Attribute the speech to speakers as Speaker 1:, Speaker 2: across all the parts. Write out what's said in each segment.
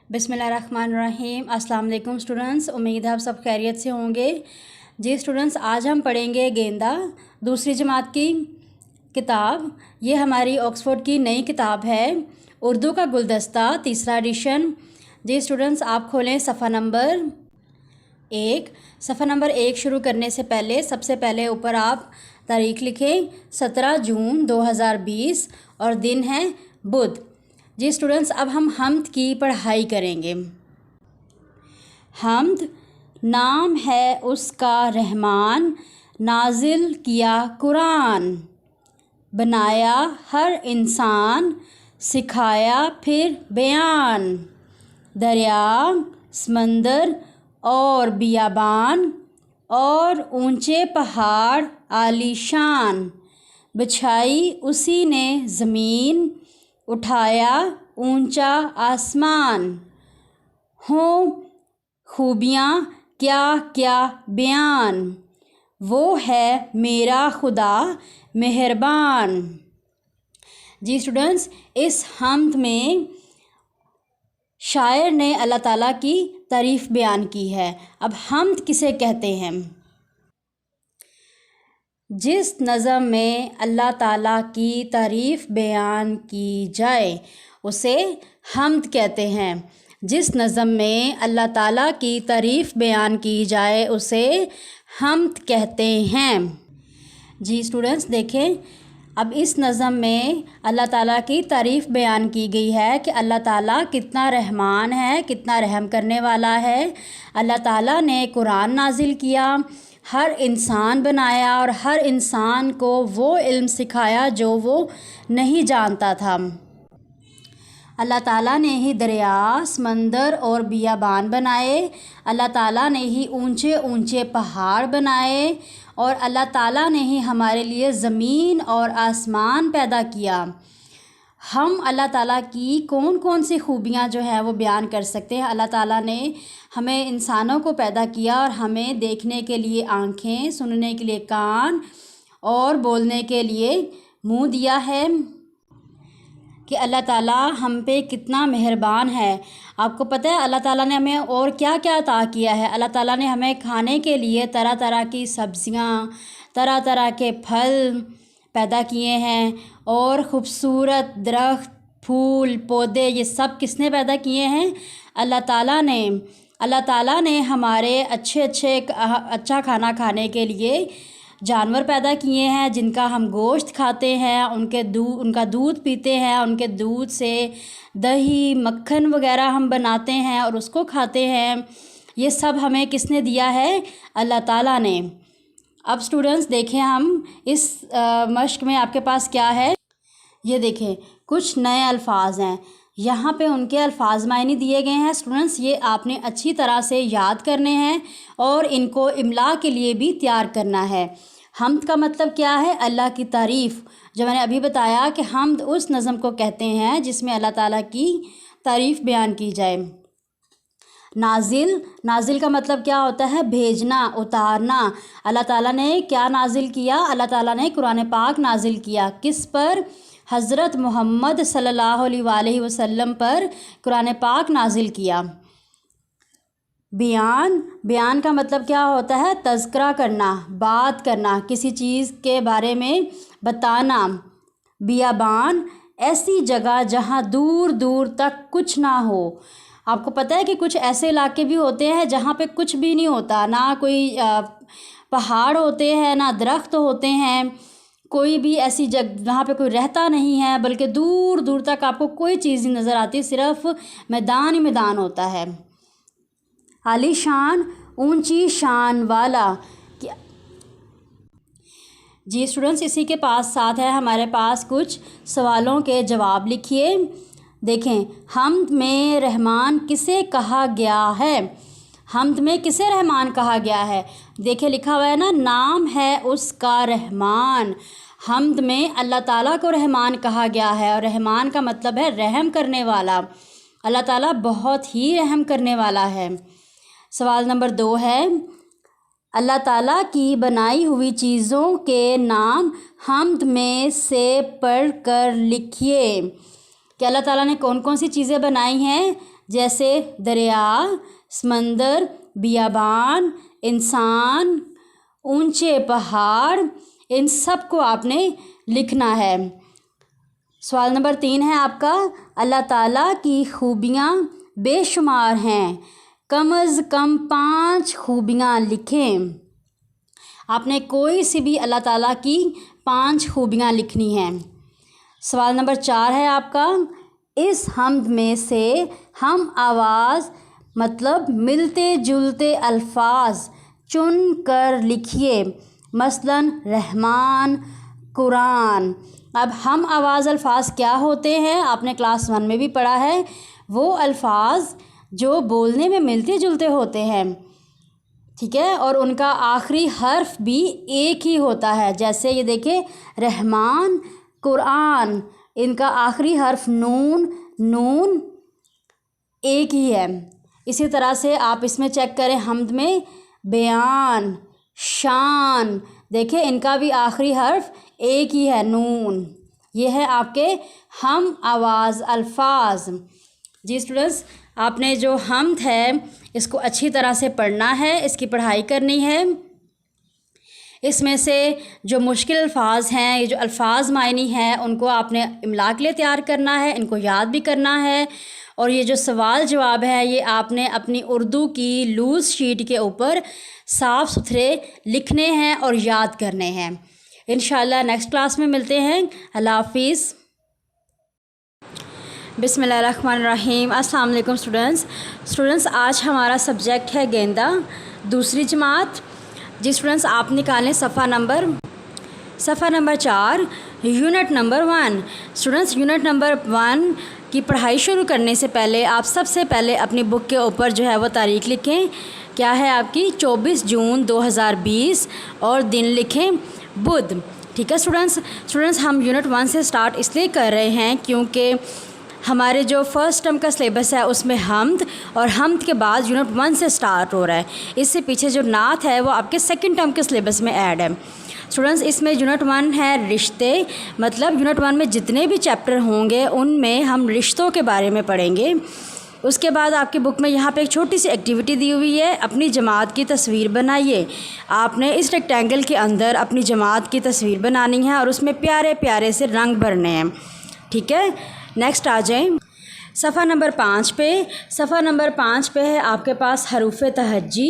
Speaker 1: बिस्मिल्लाहिर्रहमानिर्रहीम। अस्सलाम वालेकुम स्टूडेंट्स, उम्मीद है आप सब खैरियत से होंगे। जी स्टूडेंट्स, आज हम पढ़ेंगे गेंदा, दूसरी जमात की किताब। ये हमारी ऑक्सफोर्ड की नई किताब है, उर्दू का गुलदस्ता, तीसरा एडिशन। जी स्टूडेंट्स, आप खोलें सफ़ा नंबर 1। सफ़ा नंबर 1 शुरू करने से पहले सबसे पहले ऊपर आप तारीख़ लिखें 17 जून 2020 और दिन है बुध। जी स्टूडेंट्स, अब हम हम्द की पढ़ाई करेंगे। हम्द नाम है उसका रहमान, नाजिल किया कुरान, बनाया हर इंसान, सिखाया फिर बयान। दरिया, समंदर और बियाबान और ऊंचे पहाड़ आलीशान, बिछाई उसी ने ज़मीन, उठाया ऊंचा आसमान। हों खूबियाँ क्या क्या बयान, वो है मेरा खुदा मेहरबान। जी स्टूडेंट्स, इस हम्द में शायर ने अल्लाह ताला की तारीफ़ बयान की है। अब हम्द किसे कहते हैं? जिस नज़म में अल्लाह ताला की तारीफ़ बयान की जाए उसे हम्द कहते हैं। जिस नज़म में अल्लाह ताला की तारीफ़ बयान की जाए उसे हम्द कहते हैं। जी स्टूडेंट्स, देखें, अब इस नज़म में अल्लाह ताला की तारीफ़ बयान की गई है कि अल्लाह ताला कितना रहमान है, कितना रहम करने वाला है। अल्लाह ताला ने कुरान नाजिल किया, हर इंसान बनाया और हर इंसान को वो इल्म सिखाया जो वो नहीं जानता था। अल्लाह ताला ने ही दरिया, समंदर और बियाबान बनाए। अल्लाह ताला ने ही ऊंचे ऊंचे पहाड़ बनाए और अल्लाह ताला ने ही हमारे लिए ज़मीन और आसमान पैदा किया। हम अल्लाह ताला की कौन कौन सी खूबियाँ जो है वो बयान कर सकते हैं। अल्लाह ताला ने हमें इंसानों को पैदा किया और हमें देखने के लिए आँखें, सुनने के लिए कान और बोलने के लिए मुँह दिया है कि अल्लाह ताला हम पे कितना मेहरबान है। आपको पता है अल्लाह ताला ने हमें और क्या क्या अता किया है। अल्लाह ताला ने हमें खाने के लिए तरह तरह की सब्ज़ियाँ, तरह तरह के फल पैदा किए हैं और ख़ूबसूरत दरख्त, फूल, पौधे, ये सब किसने पैदा किए हैं? अल्लाह ताला ने। अल्लाह ताला ने हमारे अच्छा खाना खाने के लिए जानवर पैदा किए हैं जिनका हम गोश्त खाते हैं, उनका दूध पीते हैं, उनके दूध से दही, मक्खन वगैरह हम बनाते हैं और उसको खाते हैं। ये सब हमें किसने दिया है? अल्लाह ताला ने। अब स्टूडेंट्स देखें, हम इस मश्क में आपके पास क्या है, ये देखें, कुछ नए अल्फाज हैं। यहाँ पे उनके अल्फाज मायने दिए गए हैं। स्टूडेंट्स, ये आपने अच्छी तरह से याद करने हैं और इनको इमला के लिए भी तैयार करना है। हम्द का मतलब क्या है? अल्लाह की तारीफ़। जो मैंने अभी बताया कि हम्द उस नज़म को कहते हैं जिसमें अल्लाह ताला की तारीफ़ बयान की जाए। नाजिल, नाजिल का मतलब क्या होता है? भेजना, उतारना। अल्लाह ताला ने क्या नाजिल किया? अल्लाह ताला ने कुरान पाक नाजिल किया। किस पर? हज़रत मोहम्मद सल्लल्लाहु अलैहि वसल्लम पर कुरान पाक नाजिल किया। बयान, बयान का मतलब क्या होता है? तज़किरा करना, बात करना, किसी चीज़ के बारे में बताना। बियाबान, ऐसी जगह जहाँ दूर दूर तक कुछ ना हो। आपको पता है कि कुछ ऐसे इलाके भी होते हैं जहाँ पे कुछ भी नहीं होता, ना कोई पहाड़ होते हैं, ना दरख्त होते हैं, कोई भी ऐसी जगह जहाँ पे कोई रहता नहीं है, बल्कि दूर दूर तक आपको कोई चीज़ नहीं नज़र आती, सिर्फ मैदान ही मैदान होता है। आलीशान, ऊंची शान वाला। जी स्टूडेंट्स, इसी के साथ है हमारे पास कुछ सवालों के जवाब लिखिए। देखें, हम्द में रहमान किसे कहा गया है? हम्द में किसे रहमान कहा गया है? देखिए लिखा हुआ है ना, नाम है उसका रहमान। हम्द में अल्लाह ताला को रहमान कहा गया है और रहमान का मतलब है रहम करने वाला। अल्लाह ताला बहुत ही रहम करने वाला है। सवाल नंबर 2 है, अल्लाह ताला की बनाई हुई चीज़ों के नाम हम्द में से पढ़ कर लिखिए कि अल्लाह ताला ने कौन कौन सी चीज़ें बनाई हैं जैसे दरिया, समंदर, बियाबान, इंसान, ऊंचे पहाड़, इन सब को आपने लिखना है। सवाल नंबर 3 है आपका, अल्लाह ताला की खूबियाँ बेशुमार हैं, कम अज़ कम 5 खूबियाँ लिखें। आपने कोई सी भी अल्लाह ताला की 5 खूबियाँ लिखनी हैं। सवाल नंबर 4 है आपका, इस हम्द में से हम आवाज़ मतलब मिलते जुलते अल्फाज चुन कर लिखिए, मसलन रहमान, कुरान। अब हम आवाज़ अल्फाज क्या होते हैं, आपने क्लास 1 में भी पढ़ा है। वो अल्फाज जो बोलने में मिलते जुलते होते हैं, ठीक है, और उनका आखिरी हर्फ भी एक ही होता है। जैसे ये देखिए, रहमान, कुरान, इनका आखिरी हर्फ नून एक ही है। इसी तरह से आप इसमें चेक करें, हम्द में बयान, शान, देखें इनका भी आखिरी हर्फ एक ही है, नून। ये है आपके हम आवाज़ अल्फाज। जी स्टूडेंट्स, आपने जो हम्द है इसको अच्छी तरह से पढ़ना है, इसकी पढ़ाई करनी है। इसमें से जो मुश्किल अल्फाज हैं, ये जो अल्फाज मायनी हैं, उनको आपने इमला के लिए तैयार करना है, इनको याद भी करना है। और ये जो सवाल जवाब है ये आपने अपनी उर्दू की लूज़ शीट के ऊपर साफ़ सुथरे लिखने हैं और याद करने हैं। इंशाल्लाह नेक्स्ट क्लास में मिलते हैं। अल्लाह हाफिज़। बिस्मिल्लाहिर्रहमानिर्रहीम। अस्सलाम वालेकुम स्टूडेंट्स, आज हमारा सब्जेक्ट है गेंदा, दूसरी जमात। जी स्टूडेंट्स, आप निकालें सफ़ा number 4, unit number 1। Students, unit number 1 की पढ़ाई शुरू करने से पहले आप सबसे पहले अपनी बुक के ऊपर जो है वो तारीख़ लिखें। क्या है आपकी? 24 जून 2020 और दिन लिखें बुध। ठीक है स्टूडेंट्स, हम यूनिट 1 से स्टार्ट इसलिए कर रहे हैं क्योंकि हमारे जो फ़र्स्ट टर्म का सिलेबस है उसमें हम्द, और हम्द के बाद यूनिट 1 से स्टार्ट हो रहा है। इससे पीछे जो नात है वो आपके सेकंड टर्म के सिलेबस में ऐड है। स्टूडेंट्स, इसमें यूनिट 1 है रिश्ते, मतलब यूनिट 1 में जितने भी चैप्टर होंगे उनमें हम रिश्तों के बारे में पढ़ेंगे। उसके बाद आपकी बुक में यहाँ पे एक छोटी सी एक्टिविटी दी हुई है, अपनी जमात की तस्वीर बनाइए। आपने इस रेक्टेंगल के अंदर अपनी जमात की तस्वीर बनानी है और उसमें प्यारे प्यारे से रंग भरने हैं। ठीक है, नेक्स्ट आ जाएं सफ़ा नंबर 5 पे। सफ़ा नंबर 5 पे है आपके पास हरूफ तहज्जी,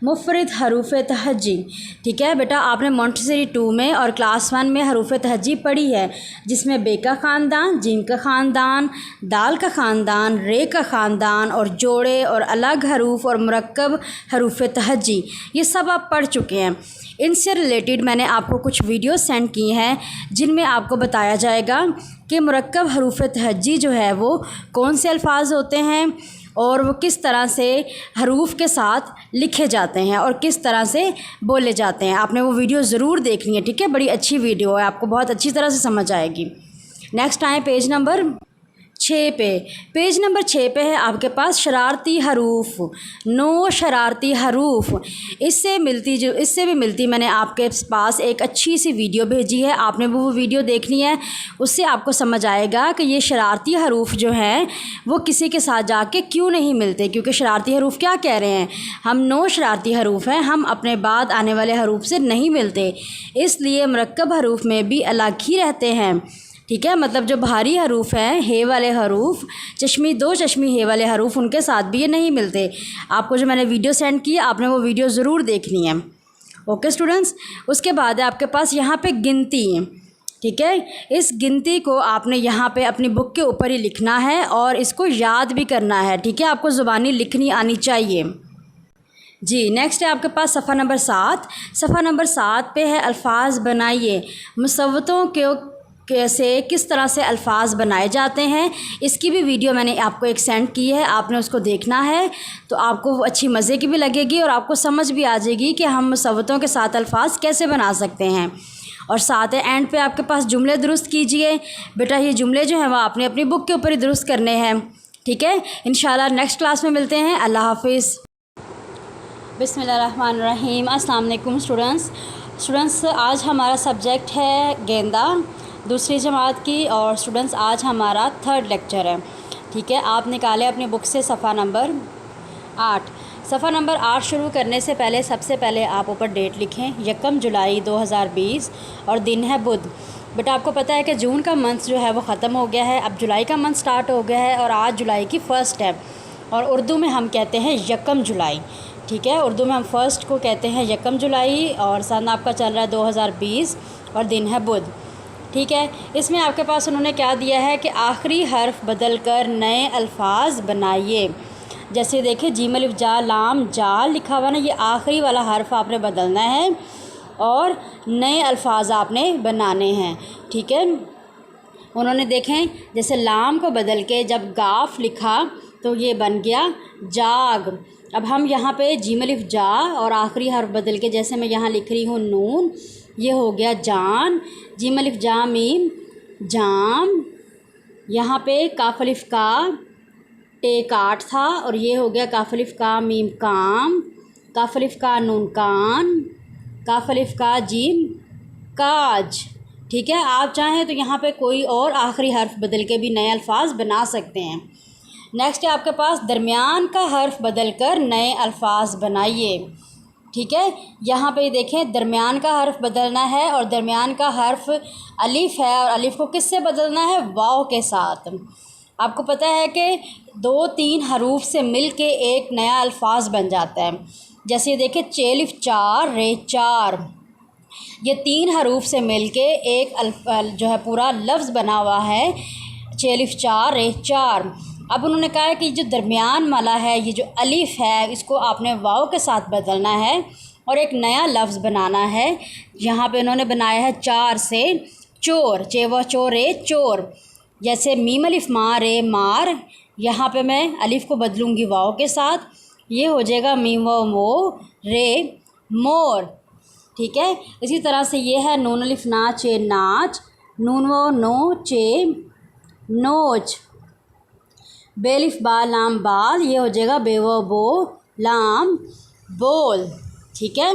Speaker 1: मुफरद हरूफ तहज्जी। ठीक है बेटा, आपने मोंटेसरी 2 में और क्लास 1 में हरूफ तहज्जी पढ़ी है, जिसमें बे का ख़ानदान, जिम का ख़ानदान, दाल का ख़ानदान, रे का ख़ानदान और जोड़े और अलग हरूफ और मुरक्कब हरूफ तहज्जी, ये सब आप पढ़ चुके हैं। इनसे रिलेटेड मैंने आपको कुछ वीडियो सेंड की हैं जिनमें आपको बताया जाएगा कि मुरक्कब हरूफ तहज्जी जो है वो कौन से अल्फाज होते हैं और वो किस तरह से हरूफ के साथ लिखे जाते हैं और किस तरह से बोले जाते हैं। आपने वो वीडियो ज़रूर देखनी है। ठीक है, बड़ी अच्छी वीडियो है, आपको बहुत अच्छी तरह से समझ आएगी। नेक्स्ट आए पेज नंबर 6 पे। पेज नंबर 6 पे है आपके पास शरारती हरूफ, 9 शरारती हरूफ। इससे भी मिलती मैंने आपके पास एक अच्छी सी वीडियो भेजी है, आपने वो वीडियो देखनी है। उससे आपको समझ आएगा कि ये शरारती हरूफ जो हैं वो किसी के साथ जाके क्यों नहीं मिलते, क्योंकि शरारती हरूफ क्या कह रहे हैं, हम 9 शरारती हरूफ हैं, हम अपने बाद आने वाले हरूफ से नहीं मिलते, इसलिए मुरक्कब हरूफ में भी अलग ही रहते हैं। ठीक है, मतलब जो भारी हरूफ हैं, हे वाले हरूफ, दो चश्मी हे वाले हरूफ, उनके साथ भी ये नहीं मिलते। आपको जो मैंने वीडियो सेंड की आपने वो वीडियो ज़रूर देखनी है। ओके स्टूडेंट्स, उसके बाद है आपके पास यहाँ पे गिनती। ठीक है, इस गिनती को आपने यहाँ पे अपनी बुक के ऊपर ही लिखना है और इसको याद भी करना है। ठीक है, आपको ज़ुबानी लिखनी आनी चाहिए। जी नेक्स्ट है आपके पास सफ़ा नंबर 7। सफ़ा नंबर 7 पे है अल्फाज बनाइए। मुसव्वतों के कैसे किस तरह से अल्फाज बनाए जाते हैं, इसकी भी वीडियो मैंने आपको एक सेंड की है, आपने उसको देखना है तो आपको वो अच्छी मज़े की भी लगेगी और आपको समझ भी आ जाएगी कि हम मुसव्वतों के साथ अल्फाज कैसे बना सकते हैं। और साथ है एंड पे आपके पास जुमले दुरुस्त कीजिए। बेटा ये जुमले जो हैं वो आपने अपनी बुक के ऊपर ही दुरुस्त करने हैं। ठीक है, इंशाल्लाह नेक्स्ट क्लास में मिलते हैं। अल्लाह हाफिज़। बिस्मिल्लाहिर्रहमानिर्रहीम। अस्सलाम वालेकुम स्टूडेंट्स, आज हमारा सब्जेक्ट है गेंदा, दूसरी जमात की, और स्टूडेंट्स आज हमारा 3rd लेक्चर है। ठीक है, आप निकालें अपनी बुक से सफ़ा नंबर 8। सफ़ा नंबर 8 शुरू करने से पहले सबसे पहले आप ऊपर डेट लिखें, 1 जुलाई 2020 और दिन है बुध। बेटा आपको पता है कि जून का मंथ जो है वो ख़त्म हो गया है, अब जुलाई का मंथ स्टार्ट हो गया है और आज जुलाई की फ़र्स्ट है और उर्दू में हम कहते हैं 1 जुलाई। ठीक है, उर्दू में हम फ़र्स्ट को कहते हैं 1 जुलाई और सन आपका चल रहा है 2020 और दिन है बुध। ठीक है, इसमें आपके पास उन्होंने क्या दिया है कि आखिरी हर्फ बदल कर नए अल्फाज बनाइए। जैसे देखिए जीम अलिफ जा लाम जाल लिखा हुआ ना, ये आखिरी वाला हर्फ आपने बदलना है और नए अल्फाज आपने बनाने हैं। ठीक है, उन्होंने देखें जैसे लाम को बदल के जब गाफ लिखा तो ये बन गया जाग। अब हम यहाँ पे जीम अलिफ जा और आखिरी हर्फ बदल के जैसे मैं यहाँ लिख रही हूँ नून, ये हो गया जान। जीम अलिफ जा मीम जाम। यहाँ पे काफ अलिफ का टे काट था और ये हो गया काफ अलिफ का मीम काम। काफ अलिफ का नून कान। काफ अलिफ का जीम काज। ठीक है, आप चाहें तो यहाँ पे कोई और आखिरी हर्फ बदल के भी नए अल्फाज बना सकते हैं। नेक्स्ट है आपके पास दरमियान का हर्फ बदल कर नए अल्फाज बनाइए। ठीक है, यहाँ पे देखें दरमियान का हर्फ बदलना है और दरमियान का हर्फ अलिफ है और अलिफ को किससे बदलना है? वाव के साथ। आपको पता है कि 2-3 हरूफ से मिल के एक नया अल्फाज बन जाता है। जैसे ये देखिए चेलिफ चार रे चार, ये 3 हरूफ से मिल के एक जो है पूरा लफ्ज़ बना हुआ है चेलिफ चार रे चार। अब उन्होंने कहा है कि जो दरमियान वाला है ये जो अलिफ है इसको आपने वाव के साथ बदलना है और एक नया लफ्ज़ बनाना है। यहाँ पे उन्होंने बनाया है चार से चोर, चेवा चोरे चोर। जैसे मीम अलिफ मार रे मार, यहाँ पे मैं अलिफ को बदलूँगी वाव के साथ, ये हो जाएगा मीम व मो रे मोर। ठीक है, इसी तरह से ये है नून अलिफ ना चे नाच, नून व नो चे नोच। बेलिफ बा लाम बाल, ये हो जाएगा बेवो बो लाम बोल। ठीक है,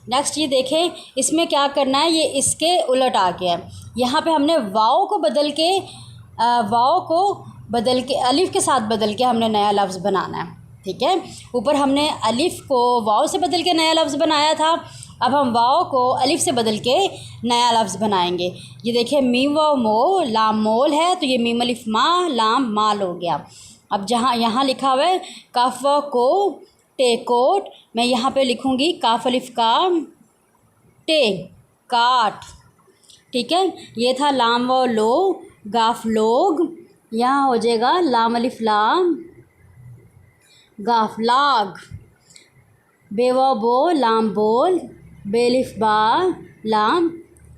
Speaker 1: नेक्स्ट ये देखें इसमें क्या करना है, ये इसके उलट आ गया है। यहाँ पे हमने वाव को बदल के अलिफ के साथ बदल के हमने नया लफ्ज़ बनाना है। ठीक है, ऊपर हमने अलिफ को वाव से बदल के नया लफ्ज़ बनाया था, अब हम वाव को अलिफ से बदल के नया लफ्ज़ बनाएंगे। ये देखिए मीम व मो लाम मोल है तो ये मीम अलिफ मा लाम माल हो गया। अब जहाँ यहाँ लिखा हुआ है काफ व को टे कोट, मैं यहाँ पे लिखूँगी काफ अलिफ का टे काट। ठीक है, ये था लाम व लो गाफ लोग, यहाँ हो जाएगा लाम अलिफ लाम गाफ लाग। बेवा बो लाम बोल, बेलिफ बा लाम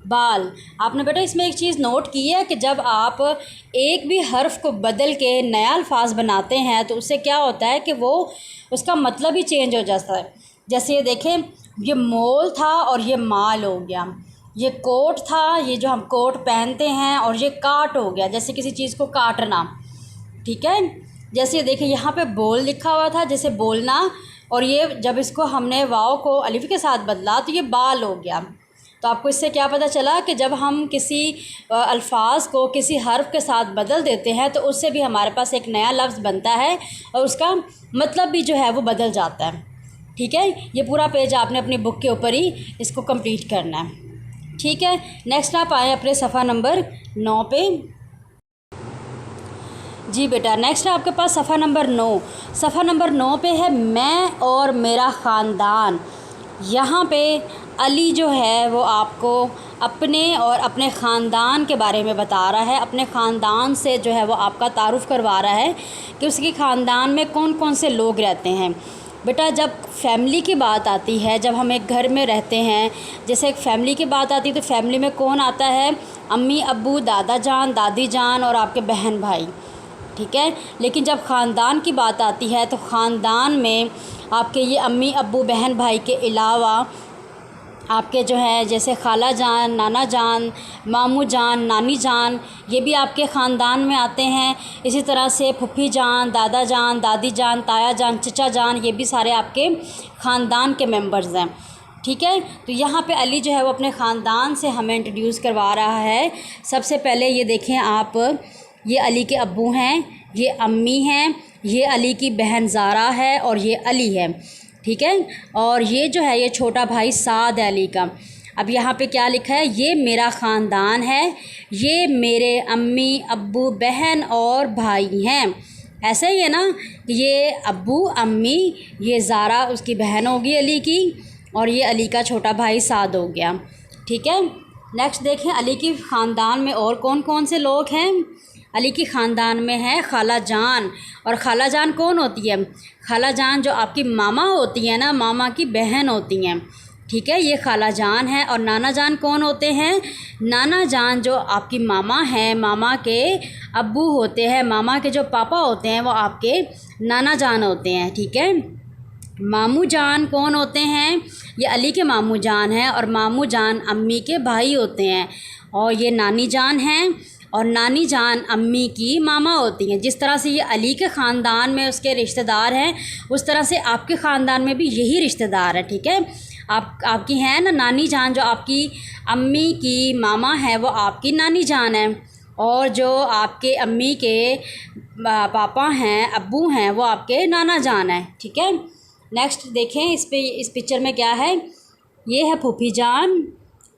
Speaker 1: बाल। आपने बेटा इसमें एक चीज़ नोट की है कि जब आप एक भी हर्फ को बदल के नया अल्फाज बनाते हैं तो उससे क्या होता है कि वो उसका मतलब ही चेंज हो जाता है। जैसे ये देखें ये मोल था और ये माल हो गया, ये कोट था, ये जो हम कोट पहनते हैं, और ये काट हो गया, जैसे किसी चीज़ को काटना। ठीक है, जैसे देखिए यहाँ पे बोल लिखा हुआ था जैसे बोलना, और ये जब इसको हमने वाव को अलिफ के साथ बदला तो ये बाल हो गया। तो आपको इससे क्या पता चला कि जब हम किसी अल्फाज को किसी हर्फ के साथ बदल देते हैं तो उससे भी हमारे पास एक नया लफ्ज़ बनता है और उसका मतलब भी जो है वो बदल जाता है। ठीक है, ये पूरा पेज आपने अपनी बुक के ऊपर ही इसको कंप्लीट करना है। ठीक है, नेक्स्ट आप आए अपने सफ़ा नंबर 9 पे। जी बेटा, नेक्स्ट है आपके पास सफ़ा नंबर 9। सफ़ा नंबर 9 पे है मैं और मेरा ख़ानदान। यहाँ पे अली जो है वो आपको अपने और अपने ख़ानदान के बारे में बता रहा है, अपने ख़ानदान से जो है वो आपका तारुफ़ करवा रहा है कि उसके ख़ानदान में कौन कौन से लोग रहते हैं। बेटा जब फैमिली की बात आती है, जब हम एक घर में रहते हैं, जैसे एक फ़ैमिली की बात आती है तो फैमिली में कौन आता है? अम्मी अब्बू, दादा जान, दादी जान और आपके बहन भाई। ठीक है, लेकिन जब ख़ानदान की बात आती है तो ख़ानदान में आपके ये अम्मी अब्बू बहन भाई के अलावा आपके जो है जैसे खाला जान, नाना जान, मामू जान, नानी जान, ये भी आपके ख़ानदान में आते हैं। इसी तरह से फुफ्फी जान, दादा जान, दादी जान, ताया जान, चचा जान, ये भी सारे आपके ख़ानदान के मेंबर्स हैं। ठीक है, तो यहाँ पे अली जो है वो अपने ख़ानदान से हमें इंट्रोड्यूस करवा रहा है। सबसे पहले ये देखें आप, ये अली के अब्बू हैं, یہ امی ہیں، یہ علی کی بہن زارا ہے اور یہ علی ہے، ٹھیک ہے۔ اور یہ جو ہے یہ چھوٹا بھائی سعد ہے علی کا۔ اب یہاں پہ کیا لکھا ہے، یہ میرا خاندان ہے، یہ میرے امی ابو بہن اور بھائی ہیں۔ ایسا ہی ہے نا، یہ ابو امی، یہ زارا اس کی بہن ہوگی علی کی، اور یہ علی کا چھوٹا بھائی سعد ہو گیا، ٹھیک ہے۔ نیکسٹ دیکھیں علی کی خاندان میں اور کون کون سے لوگ ہیں۔ علی کی خاندان میں ہے خالہ جان، اور خالہ جان کون ہوتی ہے، خالہ جان جو آپ کی ماما ہوتی ہیں نا، ماما کی بہن ہوتی ہیں، ٹھیک ہے، یہ خالہ جان ہے۔ اور نانا جان کون ہوتے ہیں، نانا جان جو آپ کی ماما ہیں، ماما کے ابو ہوتے ہیں، ماما کے جو پاپا ہوتے ہیں وہ آپ کے نانا جان ہوتے ہیں، ٹھیک ہے۔ ماموں جان کون ہوتے ہیں، یہ علی کے ماموں جان ہیں، اور ماموں جان امی کے بھائی ہوتے ہیں، اور یہ نانی جان ہیں، اور نانی جان امی کی ماما ہوتی ہیں۔ جس طرح سے یہ علی کے خاندان میں اس کے رشتہ دار ہیں، اس طرح سے آپ کے خاندان میں بھی یہی رشتہ دار ہے، ٹھیک ہے۔ آپ کی ہیں نا نانی جان، جو آپ کی امی کی ماما ہے وہ آپ کی نانی جان ہے، اور جو آپ کے امی کے پاپا ہیں، ابو ہیں، وہ آپ کے نانا جان ہیں، ٹھیک ہے۔ نیکسٹ دیکھیں اس پکچر میں کیا ہے، یہ ہے پھوپھی جان،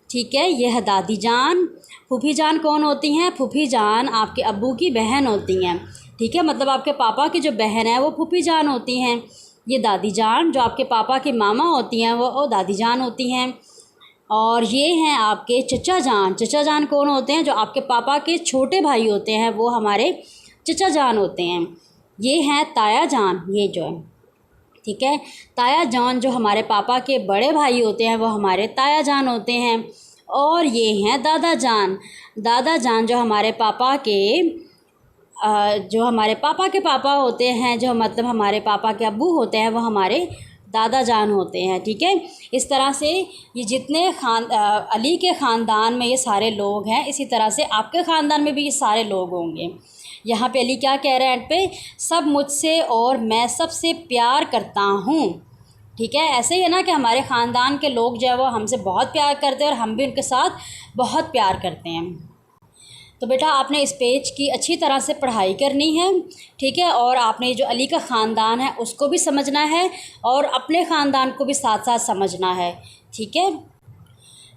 Speaker 1: ٹھیک ہے، یہ ہے دادی جان۔ پھوپھی جان کون ہوتی ہیں، پھوپھی جان آپ کے ابو کی بہن ہوتی ہیں، ٹھیک ہے، مطلب آپ کے پاپا کی جو بہن ہے وہ پھوپھی جان ہوتی ہیں۔ یہ دادی جان جو آپ کے پاپا کی ماما ہوتی ہیں وہ دادی جان ہوتی ہیں۔ اور یہ ہیں آپ کے چچا جان۔ چچا جان کون ہوتے ہیں، جو آپ کے پاپا کے چھوٹے بھائی ہوتے ہیں وہ ہمارے چچا جان ہوتے ہیں۔ یہ ہیں تایا جان، یہ جو ہے، ٹھیک ہے، تایا جان جو ہمارے پاپا کے بڑے بھائی ہوتے ہیں وہ ہمارے تایا جان ہوتے ہیں۔ اور یہ ہیں دادا جان۔ دادا جان جو ہمارے پاپا کے پاپا ہوتے ہیں، جو مطلب ہمارے پاپا کے ابو ہوتے ہیں وہ ہمارے دادا جان ہوتے ہیں، ٹھیک ہے۔ اس طرح سے یہ جتنے علی کے خاندان میں یہ سارے لوگ ہیں، اسی طرح سے آپ کے خاندان میں بھی یہ سارے لوگ ہوں گے۔ یہاں پہ علی کیا کہہ رہے ہیں اینڈ پہ، سب مجھ سے اور میں سب سے پیار کرتا ہوں، ٹھیک ہے۔ ایسے ہی ہے نا کہ ہمارے خاندان کے لوگ جو ہے وہ ہم سے بہت پیار کرتے ہیں اور ہم بھی ان کے ساتھ بہت پیار کرتے ہیں۔ تو بیٹا آپ نے اس پیج کی اچھی طرح سے پڑھائی کرنی ہے، ٹھیک ہے، اور آپ نے جو علی کا خاندان ہے اس کو بھی سمجھنا ہے اور اپنے خاندان کو بھی ساتھ ساتھ سمجھنا ہے، ٹھیک ہے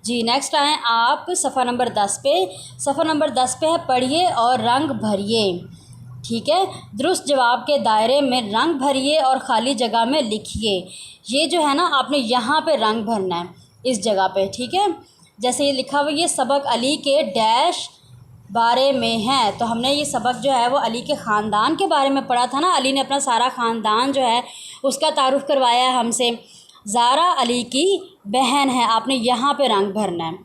Speaker 1: جی۔ نیکسٹ آئیں آپ صفحہ نمبر 10 پہ۔ صفحہ نمبر 10 پہ ہے پڑھیے اور رنگ بھریے، ٹھیک ہے، درست جواب کے دائرے میں رنگ بھریے اور خالی جگہ میں لکھیے۔ یہ جو ہے نا آپ نے یہاں پہ رنگ بھرنا ہے اس جگہ پہ، ٹھیک ہے۔ جیسے یہ لکھا ہوا یہ سبق علی کے ڈیش بارے میں ہے، تو ہم نے یہ سبق جو ہے وہ علی کے خاندان کے بارے میں پڑھا تھا نا، علی نے اپنا سارا خاندان جو ہے اس کا تعارف کروایا ہے ہم سے۔ زارا علی کی بہن ہے، آپ نے یہاں پہ رنگ بھرنا ہے،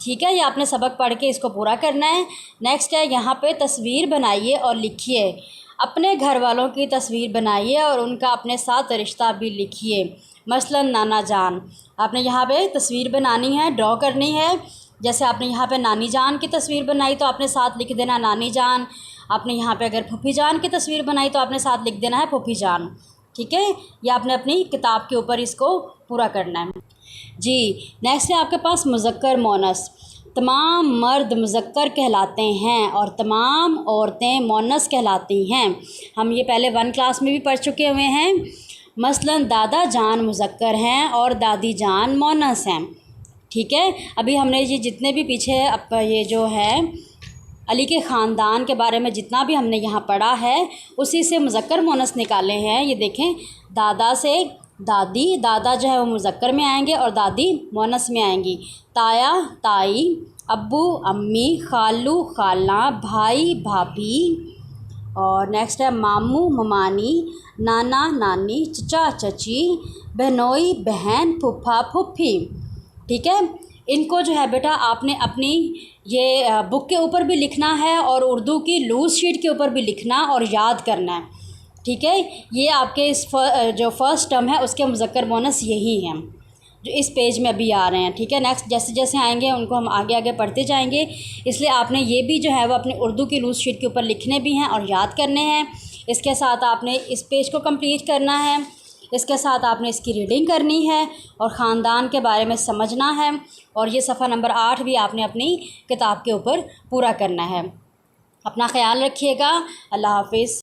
Speaker 1: ٹھیک ہے، یہ آپ نے سبق پڑھ کے اس کو پورا کرنا ہے۔ نیکسٹ ہے یہاں پہ تصویر بنائیے اور لکھیے۔ اپنے گھر والوں کی تصویر بنائیے اور ان کا اپنے ساتھ رشتہ بھی لکھیے، مثلا نانا جان۔ آپ نے یہاں پہ تصویر بنانی ہے، ڈرا کرنی ہے۔ جیسے آپ نے یہاں پہ نانی جان کی تصویر بنائی تو آپ نے ساتھ لکھ دینا نانی جان۔ آپ نے یہاں پہ اگر پھوپھی جان کی تصویر بنائی تو آپ نے ساتھ لکھ دینا ہے پھوپھی جان، ٹھیک ہے۔ یہ آپ نے اپنی کتاب کے اوپر اس کو پورا کرنا ہے جی۔ نیکسٹ ہے آپ کے پاس مذکر مونث۔ تمام مرد مذکر کہلاتے ہیں اور تمام عورتیں مونث کہلاتی ہیں۔ ہم یہ پہلے 1 کلاس میں بھی پڑھ چکے ہوئے ہیں۔ مثلا دادا جان مذکر ہیں اور دادی جان مونث ہیں، ٹھیک ہے۔ ابھی ہم نے یہ جتنے بھی پیچھے یہ جو ہے علی کے خاندان کے بارے میں جتنا بھی ہم نے یہاں پڑھا ہے اسی سے مذکر مونث نکالے ہیں۔ یہ دیکھیں دادا سے دادی، دادا جو ہے وہ مذکر میں آئیں گے اور دادی مونث میں آئیں گی۔ تایا تائی، ابو امی، خالو خالہ، بھائی بھابھی، اور نیکسٹ ہے ماموں ممانی، نانا نانی، چچا چچی، بہنوئی بہن، پھوپھا پھوپھی، ٹھیک ہے۔ ان کو جو ہے بیٹا آپ نے اپنی یہ بک کے اوپر بھی لکھنا ہے اور اردو کی لوز شیٹ کے اوپر بھی لکھنا اور یاد کرنا ہے، ٹھیک ہے۔ یہ آپ کے اس جو فرسٹ ٹرم ہے اس کے مذکر مونث یہی ہیں جو اس پیج میں ابھی آ رہے ہیں، ٹھیک ہے۔ نیکسٹ جیسے جیسے آئیں گے ان کو ہم آگے آگے پڑھتے جائیں گے، اس لیے آپ نے یہ بھی جو ہے وہ اپنی اردو کی لوز شیٹ کے اوپر لکھنے بھی ہیں اور یاد کرنے ہیں۔ اس کے ساتھ آپ نے اس پیج کو کمپلیٹ کرنا ہے، اس کے ساتھ آپ نے اس کی ریڈنگ کرنی ہے اور خاندان کے بارے میں سمجھنا ہے، اور یہ صفحہ نمبر 8 بھی آپ نے اپنی کتاب کے اوپر پورا کرنا ہے۔ اپنا خیال رکھیے گا، اللہ حافظ۔